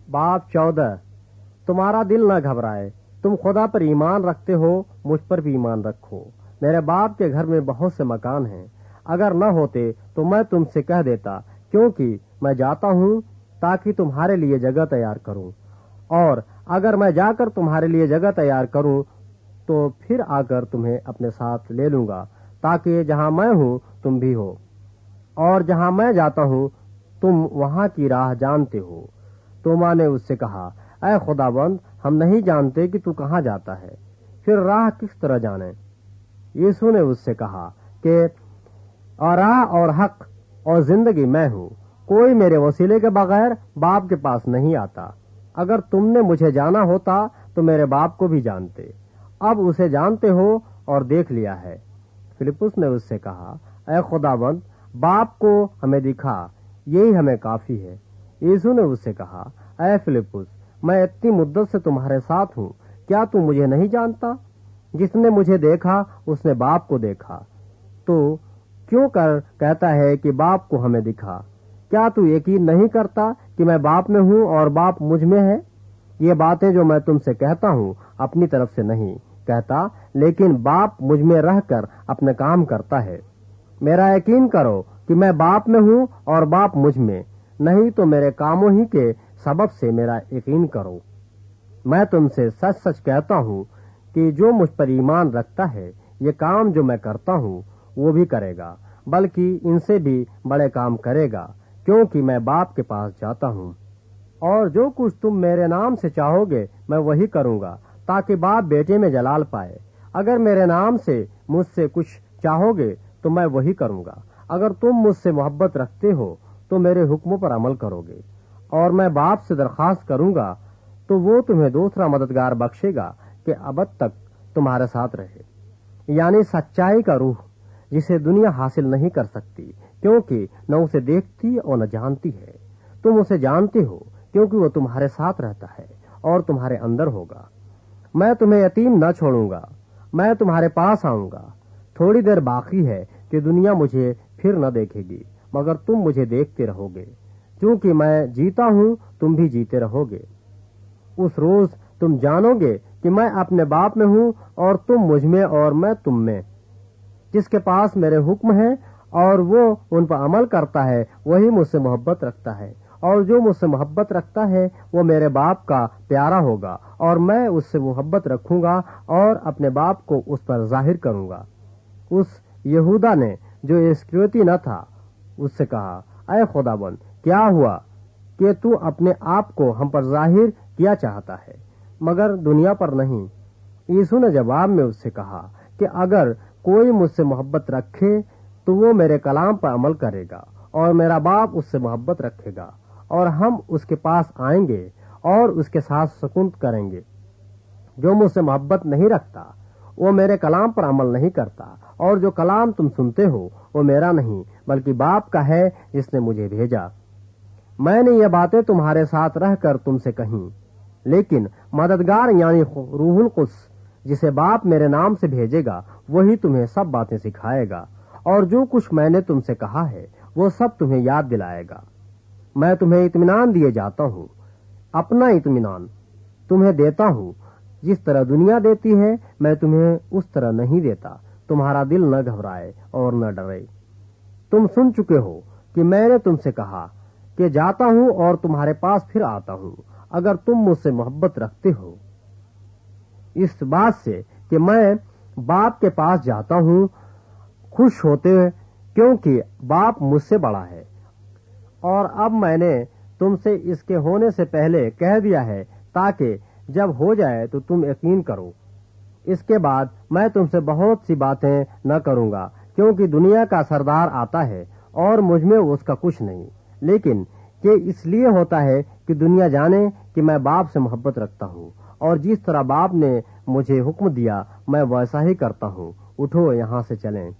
बाब 14। तुम्हारा दिल न घबराए, तुम खुदा पर ईमान रखते हो, मुझ पर भी ईमान रखो। मेरे बाप के घर में बहुत से मकान हैं, अगर न होते तो मैं तुमसे कह देता, क्योंकि मैं जाता हूँ ताकि तुम्हारे लिए जगह तैयार करूँ। और अगर मैं जाकर तुम्हारे लिए जगह तैयार करूँ तो फिर आकर तुम्हें अपने साथ ले लूंगा, ताकि जहाँ मैं हूँ तुम भी हो, और जहाँ मैं जाता हूँ तुम वहाँ की राह जानते हो। तोमा ने उससे कहा, ऐ खुदाबंद, हम नहीं जानते कि तू कहाँ जाता है, फिर राह किस तरह जाने? यीशु ने उससे कहा कि और राह और हक और जिंदगी मैं हूँ, कोई मेरे वसीले के बगैर बाप के पास नहीं आता। अगर तुमने मुझे जाना होता तो मेरे बाप को भी जानते, अब उसे जानते हो और देख लिया है। फिलिप्पुस ने उससे कहा, ऐ खुदाबंद, बाप को हमें दिखा, यही हमें काफी है। यीशु ने उससे कहा, ऐ फिलिप्पुस, मैं इतनी मुद्दत से तुम्हारे साथ हूँ, क्या तू मुझे नहीं जानता? जिसने मुझे देखा उसने बाप को देखा। तो क्यों कहता है कि बाप को हमें दिखा? क्या तू यकीन नहीं करता कि मैं बाप में हूँ और बाप मुझ में है? ये बातें जो मैं तुमसे कहता हूँ अपनी तरफ से नहीं कहता, लेकिन बाप मुझ में रहकर अपने काम करता है। मेरा यकीन करो कि मैं बाप में हूँ और बाप मुझ में, नहीं तो मेरे कामों ही के सबब से मेरा यकीन करो। मैं तुमसे सच सच कहता हूँ कि जो मुझ पर ईमान रखता है, ये काम जो मैं करता हूँ वो भी करेगा, बल्कि इनसे भी बड़े काम करेगा, क्योंकि मैं बाप के पास जाता हूँ। और जो कुछ तुम मेरे नाम से चाहोगे मैं वही करूँगा, ताकि बाप बेटे में जलाल पाए। अगर मेरे नाम से मुझसे कुछ चाहोगे तो मैं वही करूँगा। अगर तुम मुझसे मोहब्बत रखते हो तो मेरे हुक्मों पर अमल करोगे। और मैं बाप से दरख्वास्त करूँगा तो वो तुम्हें दूसरा मददगार बख्शेगा कि अबद तक तुम्हारे साथ रहे, यानी सच्चाई का रूह, जिसे दुनिया हासिल नहीं कर सकती, क्योंकि न उसे देखती और न जानती है। तुम उसे जानते हो, क्योंकि वो तुम्हारे साथ रहता है और तुम्हारे अंदर होगा। मैं तुम्हें यतीम न छोड़ूंगा, मैं तुम्हारे पास आऊंगा। थोड़ी देर बाकी है कि दुनिया मुझे फिर न देखेगी, मगर तुम मुझे देखते रहोगे। क्योंकि मैं जीता हूँ, तुम भी जीते रहोगे। उस रोज तुम जानोगे कि मैं अपने बाप में हूँ और तुम मुझ में और मैं तुम में। जिसके पास मेरे हुक्म हैं और वो उन पर अमल करता है, वही मुझसे मोहब्बत रखता है, और जो मुझसे मोहब्बत रखता है वो मेरे बाप का प्यारा होगा, और मैं उससे मोहब्बत रखूंगा और अपने बाप को उस पर जाहिर करूंगा। उस यहूदा ने जो इस्करियोती न था उससे कहा, ऐ खुदाबंद, क्या हुआ कि तू अपने आप को हम पर जाहिर किया चाहता है, मगर दुनिया पर नहीं? यीशु ने जवाब में उससे कहा कि अगर कोई मुझसे मोहब्बत रखे तो वो मेरे कलाम पर अमल करेगा, और मेरा बाप उससे मोहब्बत रखेगा, और हम उसके पास आएंगे और उसके साथ सुकून करेंगे। जो मुझसे मोहब्बत नहीं रखता वो मेरे कलाम पर अमल नहीं करता, और जो कलाम तुम सुनते हो वो मेरा नहीं बल्कि बाप का है जिसने मुझे भेजा। मैंने ये बातें तुम्हारे साथ रहकर तुमसे कहीं, लेकिन मददगार यानी रूहुल कुद्स, जिसे बाप मेरे नाम से भेजेगा, वही तुम्हें सब बातें सिखाएगा, और जो कुछ मैंने तुमसे कहा है वो सब तुम्हें याद दिलाएगा। मैं तुम्हें इत्मीनान दिए जाता हूँ, अपना इत्मीनान तुम्हें देता हूँ। जिस तरह दुनिया देती है मैं तुम्हें उस तरह नहीं देता। तुम्हारा दिल न घबराए और न डरे। तुम सुन चुके हो कि मैंने तुमसे कहा कि जाता हूँ और तुम्हारे पास फिर आता हूँ। अगर तुम मुझसे मोहब्बत रखते हो इस बात से कि मैं बाप के पास जाता हूँ, खुश होते हैं, क्योंकि बाप मुझसे बड़ा है। और अब मैंने तुमसे इसके होने से पहले कह दिया है, ताकि जब हो जाए तो तुम यकीन करो। इसके बाद मैं तुमसे बहुत सी बातें न करूँगा, क्योंकि दुनिया का सरदार आता है और मुझ में उसका कुछ नहीं, लेकिन ये इसलिए होता है कि दुनिया जाने कि मैं बाप से मोहब्बत रखता हूँ, और जिस तरह बाप ने मुझे हुक्म दिया मैं वैसा ही करता हूँ। उठो, यहाँ से चलें।